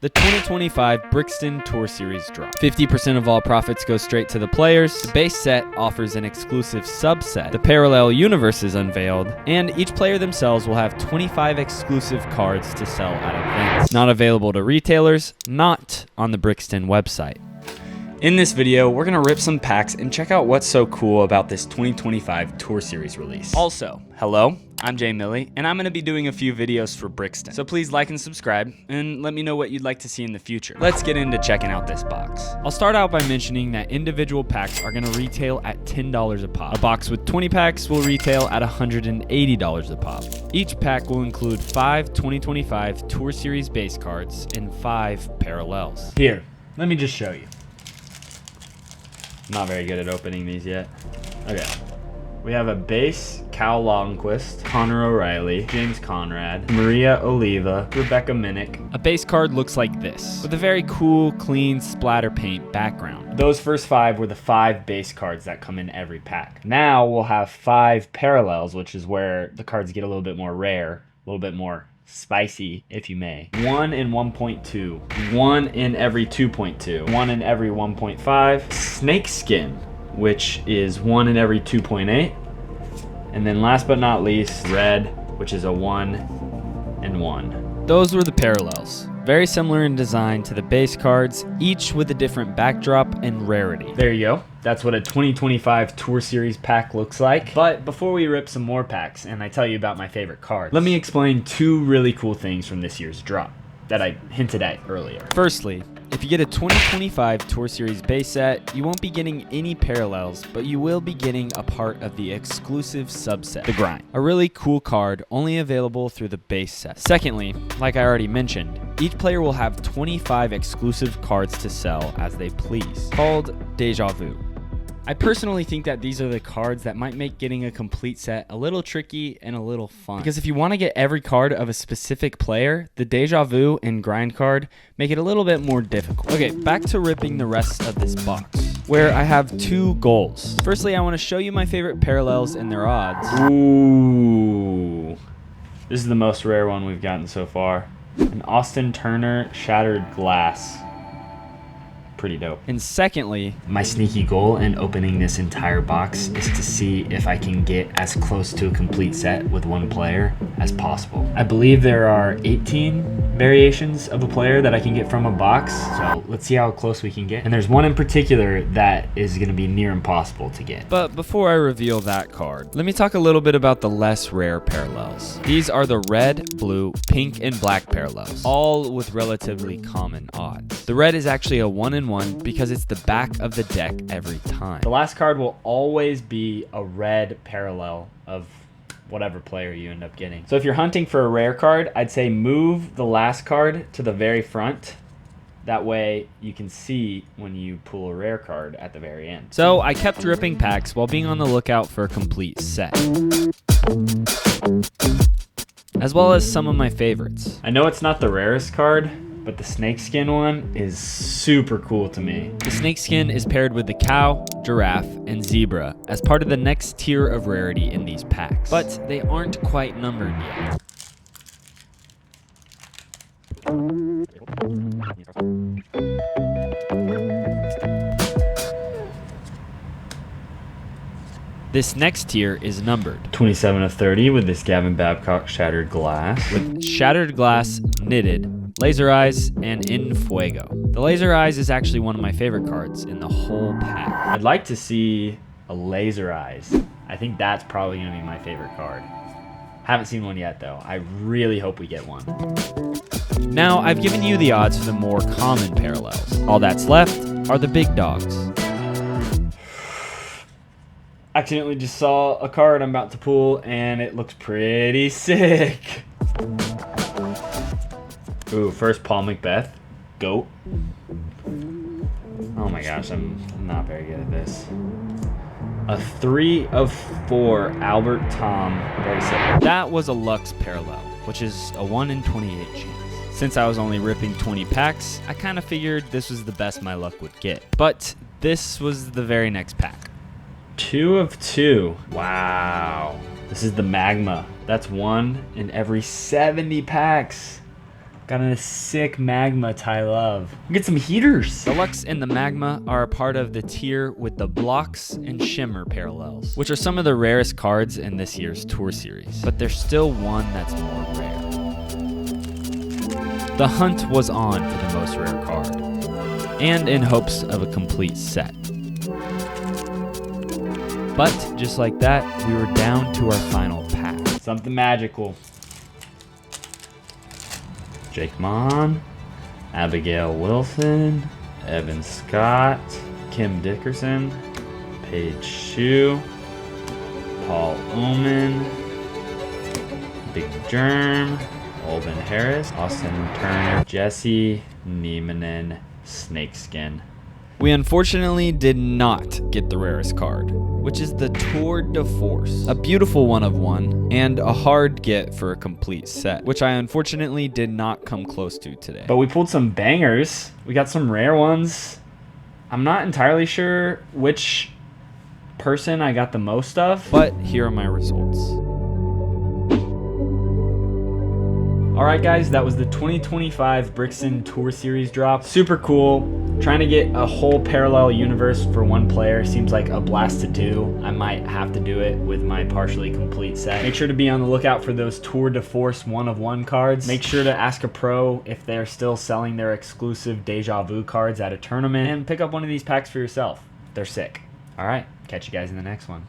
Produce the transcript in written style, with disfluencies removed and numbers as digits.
The 2025 Brixton Tour Series drop. 50% of all profits go straight to the players. The base set offers an exclusive subset. The parallel universe is unveiled, and each player themselves will have 25 exclusive cards to sell at events. Not available to retailers, not on the Brixton website. In this video, we're going to rip some packs and check out what's so cool about this 2025 Tour Series release. Also, hello, I'm Jay Milley, and I'm going to be doing a few videos for Brixton. So please like and subscribe, and let me know what you'd like to see in the future. Let's get into checking out this box. I'll start out by mentioning that individual packs are going to retail at $10 a pop. A box with 20 packs will retail at $180 a pop. Each pack will include 5 2025 Tour Series base cards and 5 parallels. Here, let me just show you. Not very good at opening these yet. Okay. We have a base Cal Longquist, Connor O'Reilly, James Conrad, Maria Oliva, Rebecca Minnick. A base card looks like this, with a very cool, clean splatter paint background. Those first 5 were the 5 base cards that come in every pack. Now we'll have 5 parallels, which is where the cards get a little bit more rare, a little bit more spicy, if you may. 1 in 1.2, 1 in every 2.2, 1 in every 1.5, snake skin, which is 1 in every 2.8, and then last but not least, red, which is a 1 in 1. Those were the parallels. Very similar in design to the base cards, each with a different backdrop and rarity. There you go. That's what a 2025 Tour Series pack looks like. But before we rip some more packs and I tell you about my favorite cards, let me explain 2 really cool things from this year's drop that I hinted at earlier. Firstly, if you get a 2025 Tour Series base set, you won't be getting any parallels, but you will be getting a part of the exclusive subset, the Grind. A really cool card, only available through the base set. Secondly, like I already mentioned, each player will have 25 exclusive cards to sell as they please, called Deja Vu. I personally think that these are the cards that might make getting a complete set a little tricky and a little fun. Because if you want to get every card of a specific player, the Deja Vu and Grind card make it a little bit more difficult. Okay, back to ripping the rest of this box, where I have 2 goals. Firstly, I want to show you my favorite parallels and their odds. Ooh, this is the most rare one we've gotten so far. An Austin Turner Shattered Glass. Pretty dope. And secondly, my sneaky goal in opening this entire box is to see if I can get as close to a complete set with one player as possible. I believe there are 18 variations of a player that I can get from a box, so let's see how close we can get. And there's one in particular that is going to be near impossible to get. But before I reveal that card, let me talk a little bit about the less rare parallels. These are the red, blue, pink, and black parallels, all with relatively common odds. The red is actually a 1 in 1 because it's the back of the deck every time. The last card will always be a red parallel of whatever player you end up getting. So if you're hunting for a rare card, I'd say move the last card to the very front. That way you can see when you pull a rare card at the very end. So I kept ripping packs while being on the lookout for a complete set, as well as some of my favorites. I know it's not the rarest card, but the snakeskin one is super cool to me. The snakeskin is paired with the cow, giraffe, and zebra as part of the next tier of rarity in these packs, but they aren't quite numbered yet. This next tier is numbered 27 of 30 with this Gavin Babcock Shattered Glass, with Shattered Glass, Knitted, Laser Eyes, and In Fuego. The Laser Eyes is actually one of my favorite cards in the whole pack. I'd like to see a Laser Eyes. I think that's probably going to be my favorite card. Haven't seen one yet though. I really hope we get one. Now I've given you the odds for the more common parallels. All that's left are the big dogs. Accidentally just saw a card I'm about to pull and it looks pretty sick. Ooh, first Paul Macbeth, GOAT. Oh my gosh, I'm not very good at this. A 3 of 4 Albert Tom, very sick. That was a Lux parallel, which is a 1 in 28 chance. Since I was only ripping 20 packs, I kind of figured this was the best my luck would get. But this was the very next pack. 2 of 2. Wow. This is the Magma. That's 1 in every 70 packs. Got a sick Magma Ty Love. Get some heaters. The Lux and the Magma are a part of the tier with the Blocks and Shimmer parallels, which are some of the rarest cards in this year's Tour Series. But there's still one that's more rare. The hunt was on for the most rare card, and in hopes of a complete set. But just like that, we were down to our final pack. Something magical. Jake Mon, Abigail Wilson, Evan Scott, Kim Dickerson, Paige Shue, Paul Oman, Big Germ, Olden Harris, Austin Turner, Jesse Niemanen, Snakeskin. We unfortunately did not get the rarest card, which is the Tour de Force. A beautiful one of one, and a hard get for a complete set, which I unfortunately did not come close to today. But we pulled some bangers. We got some rare ones. I'm not entirely sure which person I got the most of, but here are my results. Alright guys, that was the 2025 Brixton Tour Series drop. Super cool. Trying to get a whole parallel universe for one player seems like a blast to do. I might have to do it with my partially complete set. Make sure to be on the lookout for those Tour de Force 1-of-1 cards. Make sure to ask a pro if they're still selling their exclusive Deja Vu cards at a tournament, and pick up one of these packs for yourself. They're sick. Alright, catch you guys in the next one.